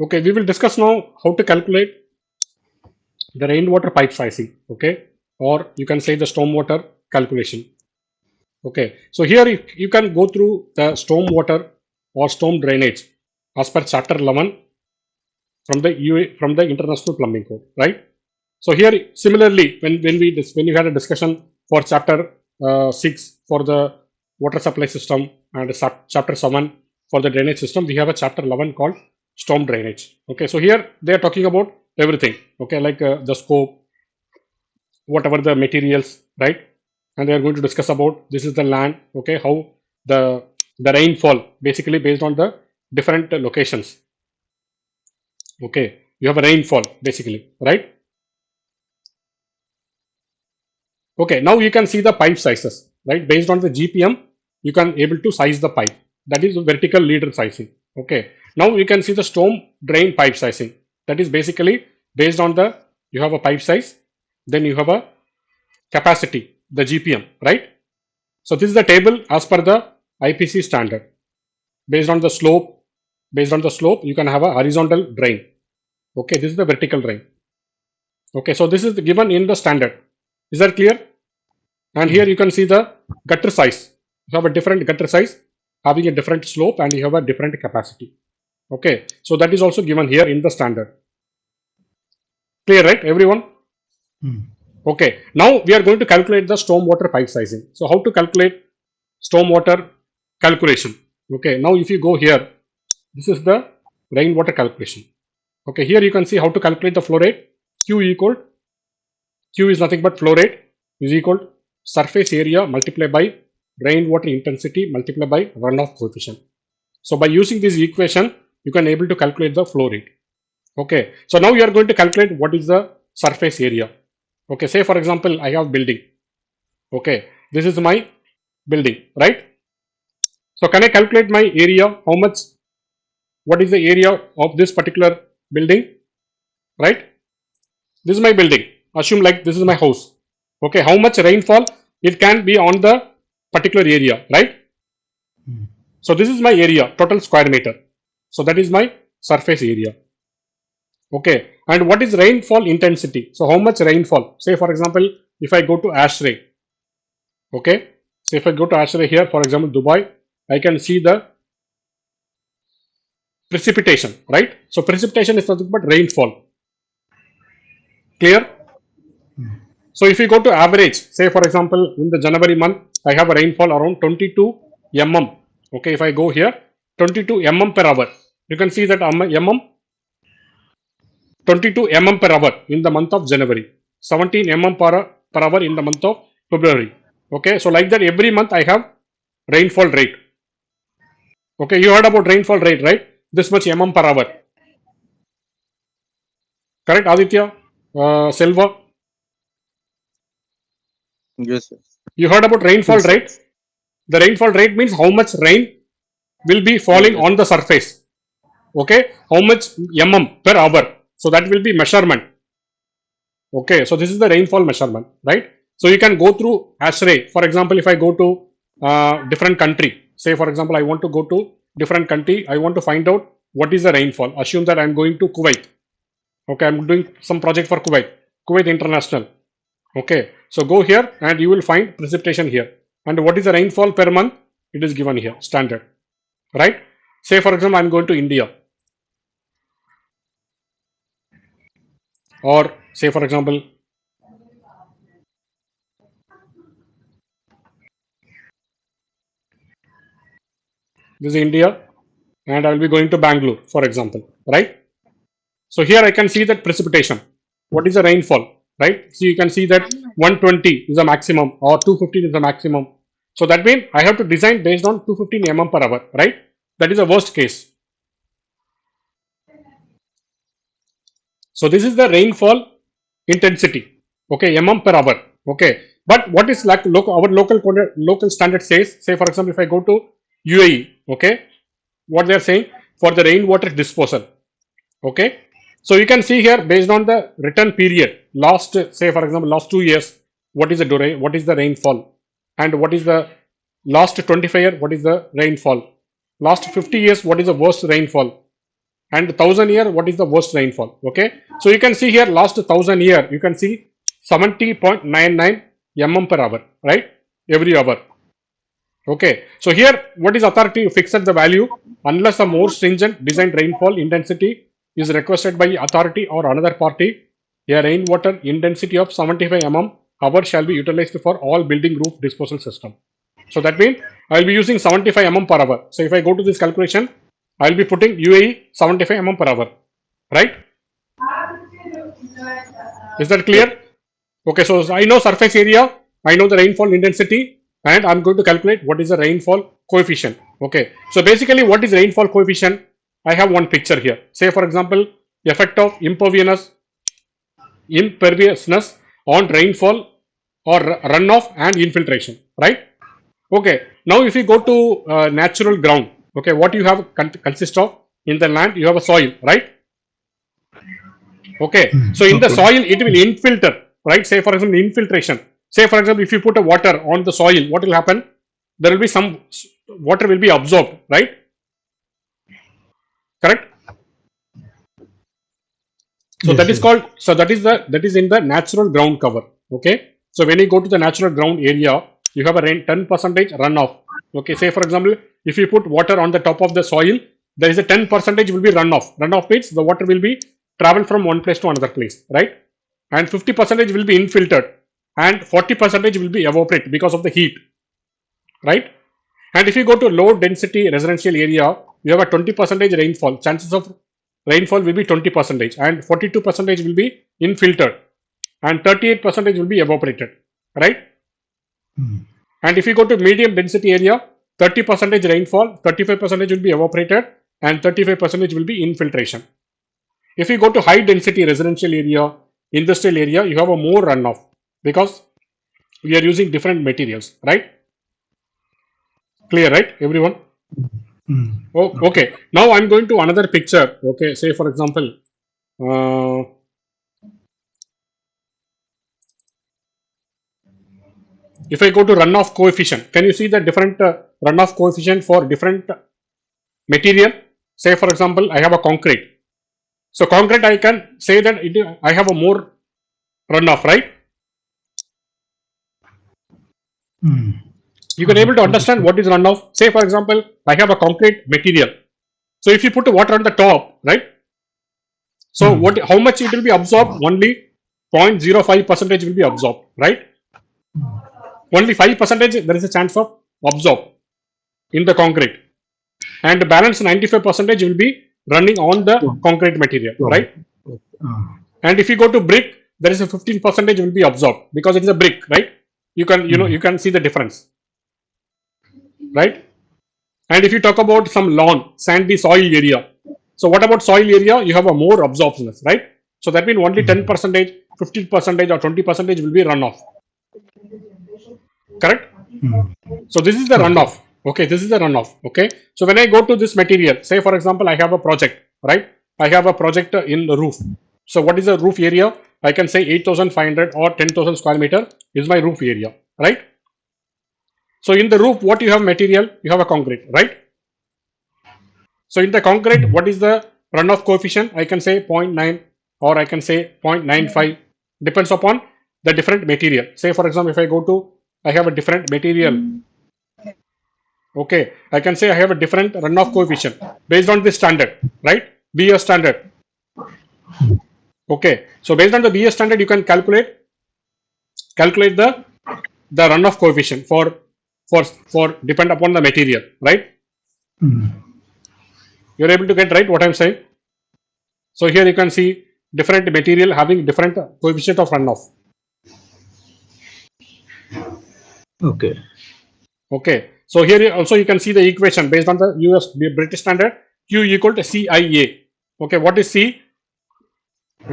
Okay, we will discuss now how to calculate the rainwater pipe sizing, okay, or you can say the stormwater calculation. Okay, so here you can go through the stormwater or storm drainage as per chapter 11 from the from the International Plumbing Code, right? So here similarly, when you had a discussion for chapter 6 for the water supply system and chapter 7 for the drainage system, we have a chapter 11 called storm drainage. Okay, so here they are talking about everything. Okay, like the scope, whatever the materials, right? And they are going to discuss about this is the land. Okay, how the rainfall basically based on the different locations. Okay, you have a rainfall basically, right? Okay, now you can see the pipe sizes, right? Based on the GPM, you can able to size the pipe. That is vertical leader sizing. Okay, now you can see the storm drain pipe sizing. That is basically based on the you have a pipe size, then you have a capacity, the GPM, right? So this is the table as per the IPC standard. Based on the slope, you can have a horizontal drain. Okay, this is the vertical drain. Okay, so this is given in the standard. Is that clear? And here you can see the gutter size. You have a different gutter size having a different slope and you have a different capacity. Okay, so that is also given here in the standard. Clear, right, everyone? Okay, now we are going to calculate the stormwater pipe sizing. So how to calculate stormwater calculation? Okay, now if you go here, this is the rainwater calculation. Okay, here you can see how to calculate the flow rate. Q is nothing but flow rate is equal to surface area multiplied by rainwater intensity multiplied by runoff coefficient. So by using this equation, you can able to calculate the flow rate. Okay, so now you are going to calculate what is the surface area. Okay, say for example, I have building. Okay, this is my building, right? So can I calculate my area? How much? What is the area of this particular building? Right? This is my building. Assume like this is my house. Okay, how much rainfall it can be on the particular area, right? So this is my area, total square meter. So that is my surface area. Okay, and what is rainfall intensity? So how much rainfall? Say for example, if I go to ASHRAE, okay, so if I go to ASHRAE here, for example, Dubai, I can see the precipitation, right? So precipitation is nothing but rainfall. Clear? So if you go to average, say for example, in the January month, I have a rainfall around 22 mm. Okay, if I go here, 22 mm per hour, you can see that mm 22 mm per hour in the month of January, 17 mm per hour in the month of February. Okay, so like that every month I have rainfall rate. Okay, you heard about rainfall rate, right? This much mm per hour. Correct, Aditya? Selva? Yes, sir. You heard about rainfall Yes. rate? The rainfall rate means how much rain will be falling Yes. on the surface. Okay, how much mm per hour. So that will be measurement. Okay, so this is the rainfall measurement, right? So you can go through ASHRAE. For example, if I go to different country, say for example, I want to go to different country, I want to find out what is the rainfall. Assume that I am going to Kuwait. Okay, I am doing some project for Kuwait International. Okay, so go here and you will find precipitation here. And what is the rainfall per month? It is given here, standard, right? Say for example, I am going to India. Or say for example, this is India and I will be going to Bangalore, for example, right? So here I can see that precipitation. What is the rainfall, right? So you can see that 120 is the maximum or 215 is the maximum. So that means I have to design based on 215 mm per hour, right? That is the worst case. So this is the rainfall intensity, okay, mm per hour, okay. But what is like our local standard says, say for example, if I go to UAE, okay, what they are saying for the rainwater disposal, okay. So you can see here based on the return period, last say for example last 2 years, what is the rainfall, and what is the last 25 year, what is the rainfall, last 50 years, what is the worst rainfall, and 1000 year, what is the worst rainfall. Okay, so you can see here last 1000 year, you can see 70.99 mm per hour, right, every hour. Okay, so here what is authority fixed the value unless a more stringent designed rainfall intensity is requested by authority or another party. A rainwater intensity of 75 mm hour shall be utilized for all building roof disposal system. So that means I will be using 75 mm per hour. So if I go to this calculation, I will be putting UAE 75 mm per hour, right? Is that clear? Okay, so I know surface area, I know the rainfall intensity, and I'm going to calculate what is the rainfall coefficient. Okay, so basically what is rainfall coefficient? I have one picture here. Say for example, effect of imperviousness on rainfall or runoff and infiltration, right? Okay, now if you go to natural ground, okay, what you have consist of in the land, you have a soil, right? Okay, so in the Okay. soil it will infiltrate, right? Say for example infiltration. Say for example if you put a water on the soil, what will happen? There will be some water will be absorbed, right? Correct. So Yes, that is yes. called, so that is in the natural ground cover. Okay, so when you go to the natural ground area, you have a 10% runoff. Okay, say for example if you put water on the top of the soil, there is a 10% will be runoff. Runoff means the water will be travel from one place to another place, right? And 50% will be infiltered and 40% will be evaporate because of the heat, right? And if you go to low density residential area, you have a 20% rainfall. Chances of rainfall will be 20% and 42% will be infiltered and 38% will be evaporated, right? Mm. And if you go to medium density area, 30% rainfall, 35% will be evaporated and 35% will be infiltration. If you go to high density residential area, industrial area, you have a more runoff because we are using different materials, right? Clear, right, everyone? Mm. Oh, Okay. okay. Now I'm going to another picture. Okay, say for example, uh, if I go to runoff coefficient, can you see the different runoff coefficient for different material? Say for example, I have a concrete. So concrete, I can say that I have a more runoff, right? Mm. You can able to understand Understood. what is runoff. Say for example, I have a concrete material. So if you put water on the top, right? So Mm. what? How much it will be absorbed? Only 0.05% will be absorbed, right? Only 5% there is a chance of absorb in the concrete, and the balance 95% will be running on the Wow. concrete material, Wow. right? Okay. And if you go to brick, there is a 15% will be absorbed because it is a brick, right? You can, you know, Mm. you can see the difference, right? And if you talk about some lawn, sandy soil area, so what about soil area? You have a more absorptionness, right? So that means only Mm. 10%, 15% or 20% will be runoff, correct? Mm. So this is the Okay. runoff. Okay, this is the runoff. Okay, so when I go to this material, say for example, I have a project, right? I have a project in the roof. So what is the roof area? I can say 8,500 or 10,000 square meter is my roof area, right? So in the roof, what you have material? You have a concrete, right? So in the concrete, Mm. what is the runoff coefficient? I can say 0.9 or I can say 0.95, depends upon the different material. Say for example, if I go to, I have a different material. Okay, I can say I have a different runoff coefficient based on this standard, right? BS standard. Okay, so based on the BS standard, you can calculate the runoff coefficient for depend upon the material, right? Mm. You're able to get right what I'm saying. So here you can see different material having different coefficient of runoff. Okay. Okay, so here also you can see the equation based on the US British standard. Q equal to CIA. Okay, what is C?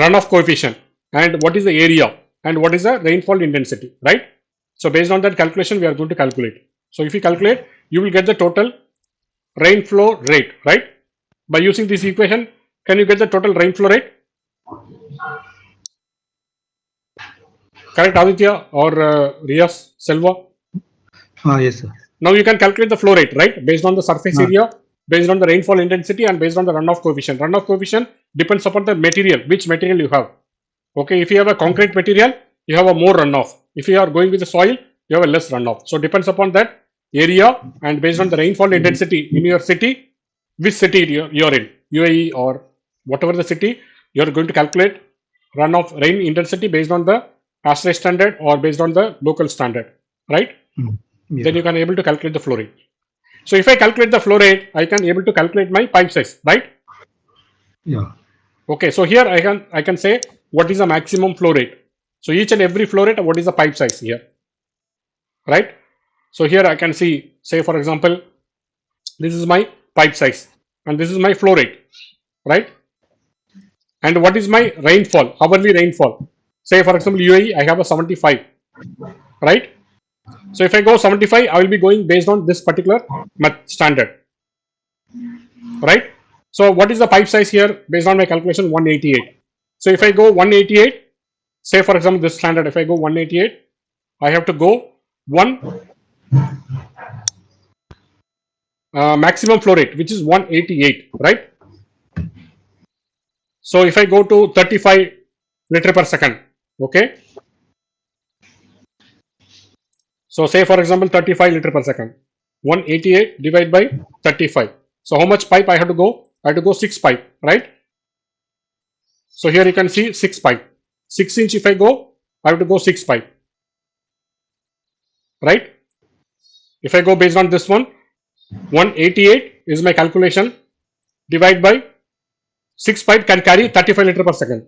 Runoff coefficient, and what is the area, and what is the rainfall intensity, right? So based on that calculation we are going to calculate. So if you calculate, you will get the total rainflow rate, right? By using this equation, can you get the total rainflow rate? Correct, Aditya or Rias Selva? Ah, yes, sir. Now you can calculate the flow rate, right? Based on the surface Ah, area, based on the rainfall intensity and based on the runoff coefficient. Runoff coefficient depends upon the material, which material you have. Okay, if you have a concrete material, you have a more runoff. If you are going with the soil, you have a less runoff. So depends upon that area, and based on the rainfall intensity in your city, which city you're in, UAE or whatever the city, you're going to calculate runoff rain intensity based on the ASHRAE standard or based on the local standard, right? Yeah. Then you can able to calculate the flow rate. So if I calculate the flow rate, I can able to calculate my pipe size, right? Yeah. Okay, so here I can say what is the maximum flow rate. So each and every flow rate, what is the pipe size here, right? So here I can see, say for example, this is my pipe size and this is my flow rate, right? And what is my rainfall, hourly rainfall? Say for example, UAE, I have a 75, right? So if I go 75, I will be going based on this particular standard, right? So what is the pipe size here based on my calculation? 188. So if I go 188, say for example this standard, if I go 188, I have to go maximum flow rate, which is 188, right? So if I go to 35 liter per second, okay. So say for example 35 liter per second, 188 divided by 35. So how much pipe I have to go? I have to go 6 pipe, right? So here you can see 6 pipe. 6 inch if I go, I have to go 6 pipe, right? If I go based on this one, 188 is my calculation, divide by 6 pipe can carry 35 liter per second.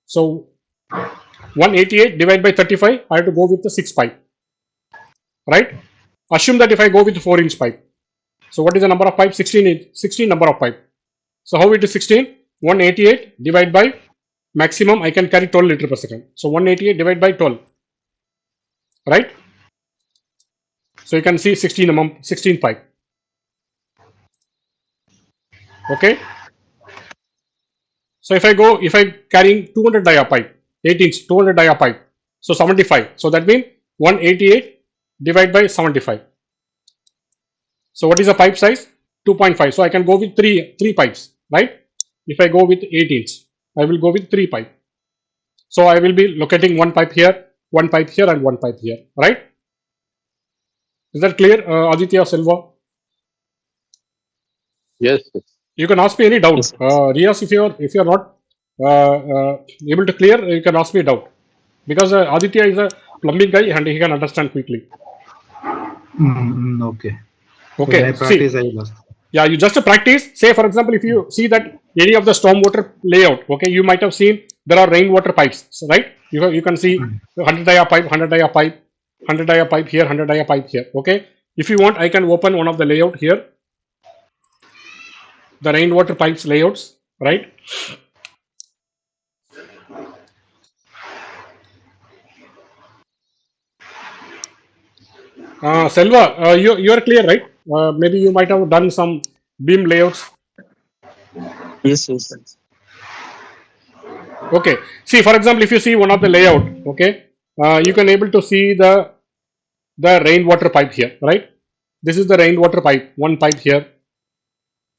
So 188 divided by 35, I have to go with the 6 pipe, right? Assume that if I go with 4 inch pipe, so what is the number of pipe? 16 number of pipe. So how it is 16? 188 divided by maximum I can carry 12 liter per second. So 188 divided by 12, right? So you can see 16 pipe. Okay. So if I carrying 200 dia pipe, 8 inch 200 dia pipe, so 75. So that means 188 divided by 75. So what is the pipe size? 2.5. So I can go with three pipes, right? If I go with 8 inch, I will go with 3 pipe. So I will be locating one pipe here, and one pipe here, right? Is that clear, Aditya Silva? Yes. You can ask me any doubt. Yes. Rias, if you're not able to clear, you can ask me a doubt. Because Aditya is a plumbing guy and he can understand quickly. Okay. Okay. When I practice, I will ask. Yeah, you just practice. Say, for example, if you see that any of the stormwater layout, okay, you might have seen there are rainwater pipes, right? You can see 100 dia pipe, 100 dia pipe, 100 dia pipe here, 100 dia pipe here. Okay. If you want, I can open one of the layout here. The rainwater pipes layouts, right? Selva, you are clear, right? Maybe you might have done some beam layouts. Yes. Okay. See, for example, if you see one of the layout, okay, you can able to see the rainwater pipe here, right? This is the rainwater pipe, one pipe here,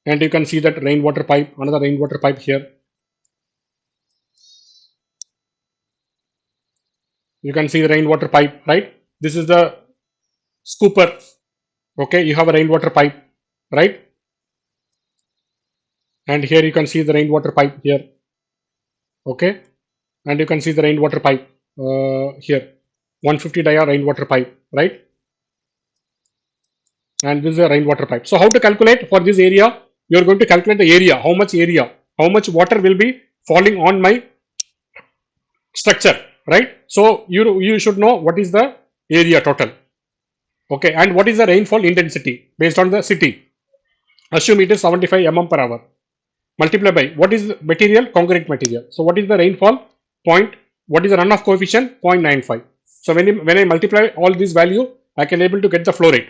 and you can see that rainwater pipe, another rainwater pipe here. You can see the rainwater pipe, right? This is the scooper. Okay, you have a rainwater pipe, right? And here you can see the rainwater pipe here. Okay, and you can see the rainwater pipe here, 150 dia rainwater pipe, right? And this is a rainwater pipe. So how to calculate for this area? You are going to calculate the area, how much water will be falling on my structure, right? So you should know what is the area total. Okay, and what is the rainfall intensity based on the city? Assume it is 75 mm per hour. Multiply by what is the material? Concrete material. So what is the rainfall? What is the runoff coefficient? 0.95. So when I multiply all these value, I can able to get the flow rate.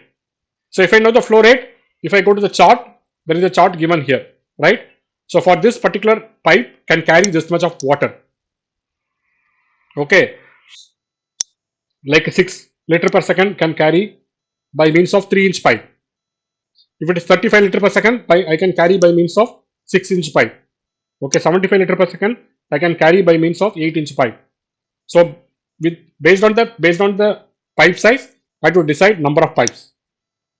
So if I know the flow rate, if I go to the chart, there is a chart given here, right? So for this particular pipe can carry this much of water. Okay, like 6 liter per second can carry by means of 3 inch pipe. If it is 35 liter per second, I can carry by means of 6-inch pipe. Okay, 75 liter per second, I can carry by means of 8-inch pipe. So based on the pipe size, I have to decide number of pipes,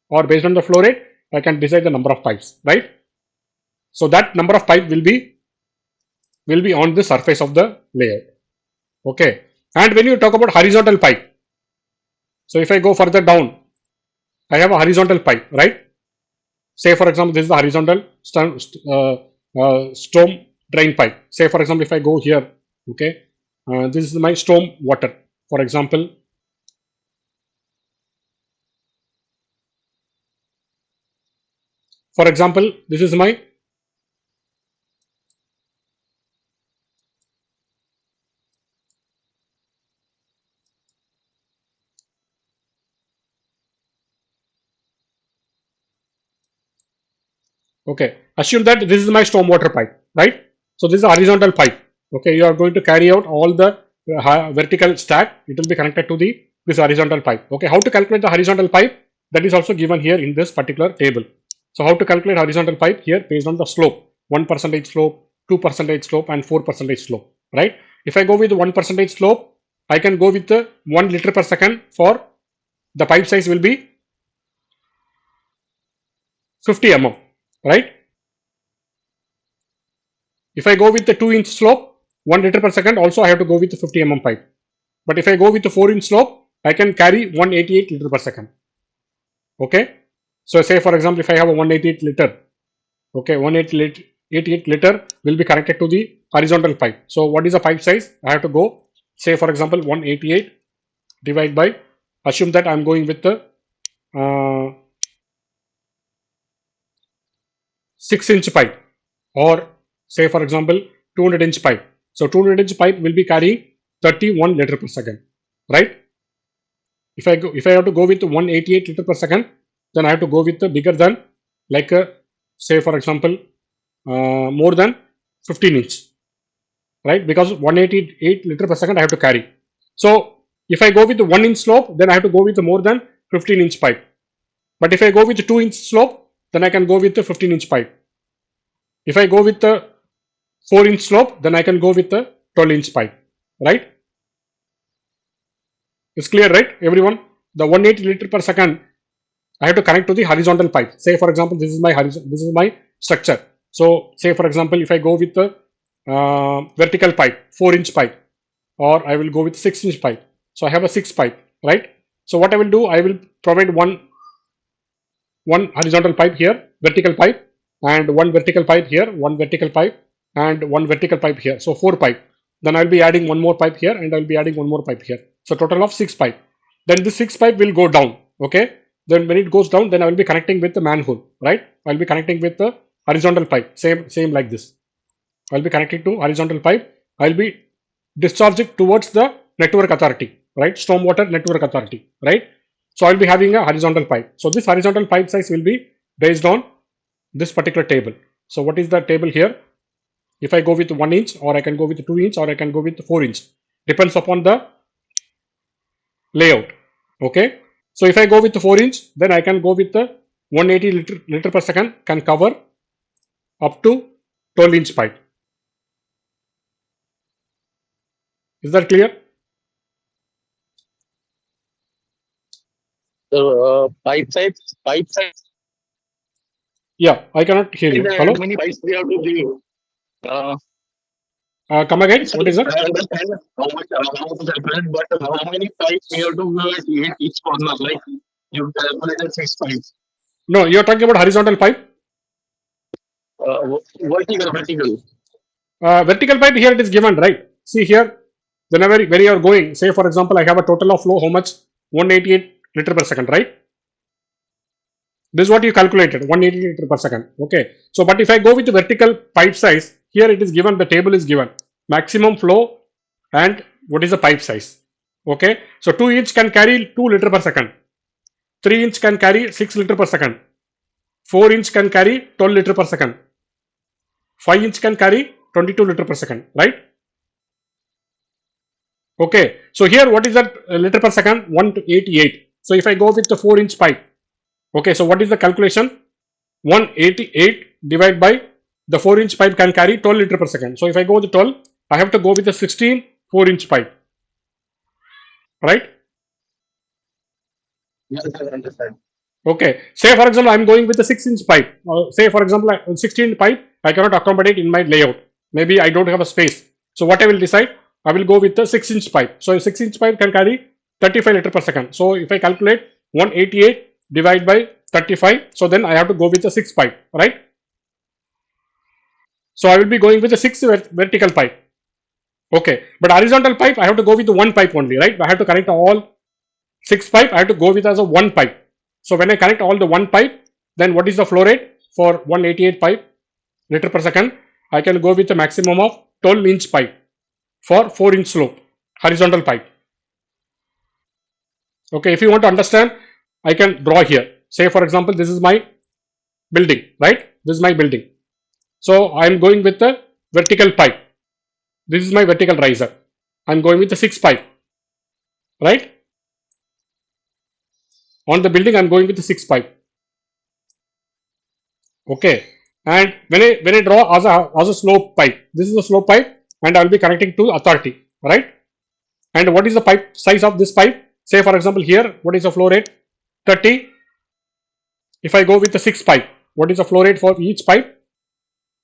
or based on the flow rate, I can decide the number of pipes, right? So that number of pipe will be on the surface of the layout. Okay, and when you talk about horizontal pipe, so if I go further down, I have a horizontal pipe, right? Say for example, this is the horizontal storm drain pipe. Say for example, if I go here, okay, this is my storm water. For example, this is my okay. Assume that this is my storm water pipe, right? So this is a horizontal pipe. Okay, you are going to carry out all the vertical stack. It will be connected to this horizontal pipe. Okay, how to calculate the horizontal pipe? That is also given here in this particular table. So how to calculate horizontal pipe here based on the slope, 1% slope, 2% slope, and 4% slope, right? If I go with 1% slope, I can go with the 1 liter per second for the pipe size will be 50 mm, right? If I go with the 2-inch slope, 1 liter per second, also I have to go with the 50 mm pipe. But if I go with the 4-inch slope, I can carry 188 liter per second. Okay. So say for example, if I have a 188 liter, okay, 188 liter will be connected to the horizontal pipe. So what is the pipe size? I have to go, say for example, 188 divided by, assume that I am going with the 6-inch pipe, or say for example 200-inch pipe. So 200-inch pipe will be carrying 31 liter per second, right? If I have to go with 188 liter per second, then I have to go with the bigger than, like say for example more than 15-inch, right? Because 188 liter per second I have to carry. So if I go with the 1-inch slope, then I have to go with the more than 15-inch pipe. But if I go with the 2-inch slope, then I can go with the 15-inch pipe. If I go with the 4-inch slope, then I can go with the 12-inch pipe, right? It's clear, right, everyone? The 180 liter per second, I have to connect to the horizontal pipe. Say for example, this is my structure. So say for example, if I go with the vertical pipe, 4-inch pipe, or I will go with 6-inch pipe. So I have a 6 pipe, right? So what I will do, I will provide one horizontal pipe here, vertical pipe, and one vertical pipe here, one vertical pipe, and one vertical pipe here. So 4 pipe. Then I will be adding one more pipe here, and I will be adding one more pipe here. So total of 6 pipe. Then this 6 pipe will go down. Okay. Then when it goes down, then I will be connecting with the manhole, right? I will be connecting with the horizontal pipe, same like this. I will be connecting to horizontal pipe. I will be discharging towards the network authority, right? Stormwater network authority, right? So I will be having a horizontal pipe. So this horizontal pipe size will be based on this particular table. So what is the table here? If I go with 1 inch, or I can go with 2 inch, or I can go with 4 inch, depends upon the layout. Okay. So if I go with the 4 inch, then I can go with the 180 liter per second, can cover up to 12-inch pipe. Is that clear? So pipe size. Yeah, I cannot hear you. How Hello? many pipes we have to give? Come again. What is that? I understand how much calculate, but how many pipes we have to give at each corner? Like you calculated 6 pipes. No, you are talking about horizontal pipe. Vertical. Vertical pipe, here it is given, right? See here, whenever where you are going, say for example, I have a total of flow, how much? 188 liter per second, right? This is what you calculated, 180 liter per second. Okay. So, but if I go with the vertical pipe size, here it is given, the table is given, maximum flow and what is the pipe size. Okay. So 2 inch can carry 2 liter per second, 3 inch can carry 6 liter per second, 4 inch can carry 12 liter per second, 5 inch can carry 22 liter per second, right? Okay. So here what is that liter per second? 188. So if I go with the 4-inch pipe, okay, so what is the calculation? 188 divided by the 4-inch pipe can carry 12 liter per second. So if I go with 12, I have to go with the 16 4-inch pipe, right? Yes, I understand. Okay. Say for example, I'm going with the 6-inch pipe. Say for example, 16 pipe, I cannot accommodate in my layout. Maybe I don't have a space. So what I will decide, I will go with the 6-inch pipe. So a 6-inch pipe can carry 35 liter per second. So if I calculate 188 divided by 35, so then I have to go with the 6 pipe, right? So I will be going with the 6 vertical pipe. Okay. But horizontal pipe, I have to go with the 1 pipe only, right? I have to connect all 6 pipe, I have to go with as a 1 pipe. So when I connect all the 1 pipe, then what is the flow rate for 188 pipe liter per second? I can go with a maximum of 12-inch pipe for 4-inch slope, horizontal pipe. Okay, if you want to understand, I can draw here. Say for example, this is my building, right? This is my building. So I am going with the vertical pipe. This is my vertical riser. I am going with the 6 pipe, right? On the building, I am going with the 6 pipe. Okay, and when I draw as a slope pipe, this is a slope pipe, and I will be connecting to authority, right? And what is the pipe size of this pipe? Say for example here, what is the flow rate? 30. If I go with the 6 pipe, what is the flow rate for each pipe?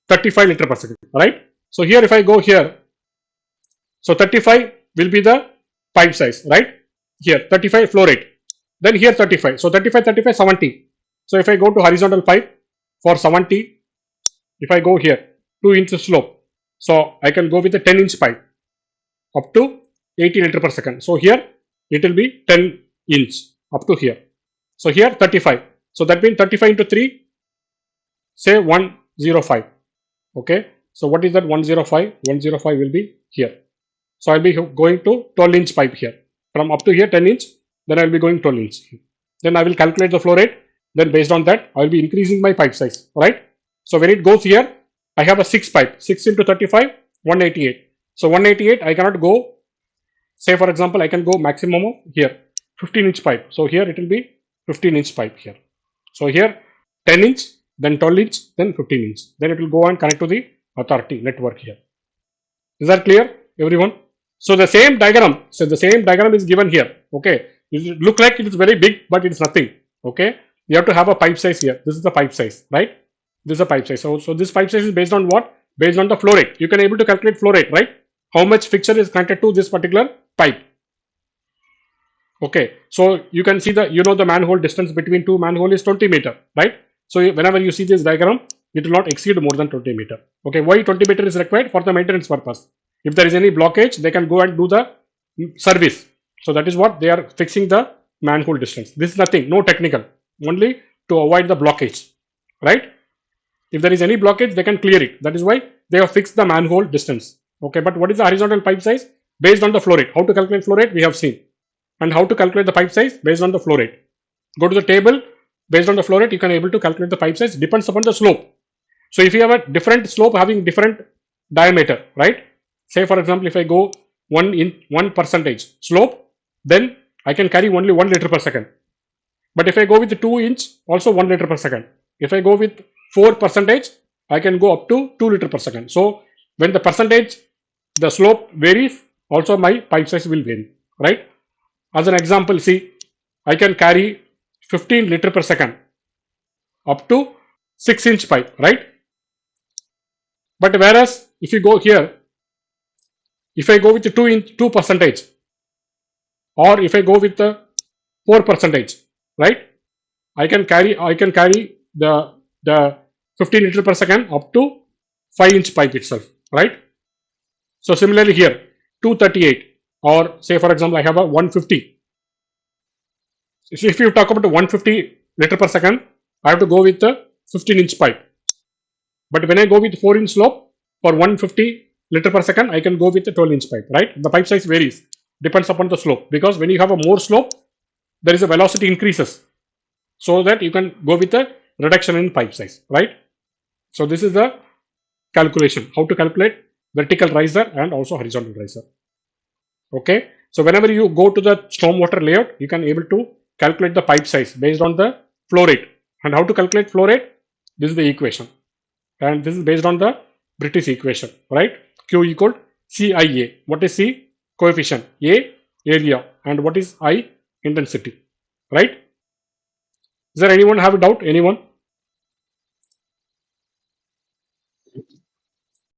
35 liter per second, right? So here if I go here, so 35 will be the pipe size, right? Here 35 flow rate, then here 35. So 35, 35, 70. So if I go to horizontal pipe for 70, if I go here 2 inch slope, so I can go with the 10-inch pipe up to 80 liter per second. So here it will be 10 inch up to here. So here 35. So that means 35 into 3, say 105. Okay. So what is that 105? 105 will be here. So I'll be going to 12-inch pipe here. From up to here 10 inch, then I'll be going 12 inch. Then I will calculate the flow rate. Then based on that, I will be increasing my pipe size, right? So when it goes here, I have a 6 pipe, 6 into 35, 188. So 188, I cannot go, say for example, I can go maximum of here, 15-inch pipe. So here it will be 15-inch pipe here. So here 10 inch, then 12 inch, then 15 inch. Then it will go and connect to the authority network here. Is that clear, everyone? So the same diagram, is given here. Okay, it look like it is very big, but it is nothing. Okay, you have to have a pipe size here. This is the pipe size, right? This is a pipe size. So this pipe size is based on what? Based on the flow rate. You can able to calculate flow rate, right? How much fixture is connected to this particular pipe. Okay, so you can see the manhole distance between two manhole is 20 meter, right? So whenever you see this diagram, it will not exceed more than 20 meter. Okay, why 20 meter is required? For the maintenance purpose. If there is any blockage, they can go and do the service. So that is what they are fixing the manhole distance. This is nothing, no technical, only to avoid the blockage, right? If there is any blockage, they can clear it. That is why they have fixed the manhole distance. Okay, but what is the horizontal pipe size? Based on the flow rate. How to calculate flow rate? We have seen. And how to calculate the pipe size? Based on the flow rate. Go to the table. Based on the flow rate, you can able to calculate the pipe size. Depends upon the slope. So if you have a different slope having different diameter, right? Say for example, if I go 1% slope, then I can carry only 1 liter per second. But if I go with the 2 inch, also 1 liter per second. If I go with 4%, I can go up to 2 liter per second. So when the percentage, the slope varies, also my pipe size will vary, right? As an example, see, I can carry 15 liter per second up to 6-inch pipe, right? But whereas if you go here, if I go with the 2%, or if I go with the 4%, right? I can carry the 15 liter per second up to 5-inch pipe itself, right? So similarly here 238, or say for example I have a 150. So if you talk about the 150 liter per second, I have to go with the 15-inch pipe. But when I go with 4-inch slope for 150 liter per second, I can go with the 12-inch pipe, right? The pipe size varies, depends upon the slope, because when you have a more slope, there is a velocity increases, so that you can go with a reduction in pipe size, right? So this is the calculation, how to calculate vertical riser and also horizontal riser. Okay, so whenever you go to the stormwater layout, you can able to calculate the pipe size based on the flow rate. And how to calculate flow rate? This is the equation, and this is based on the British equation, right? Q equal CIA. What is C? Coefficient. A, area, and what is I? Intensity, right? Is there anyone have a doubt? Anyone?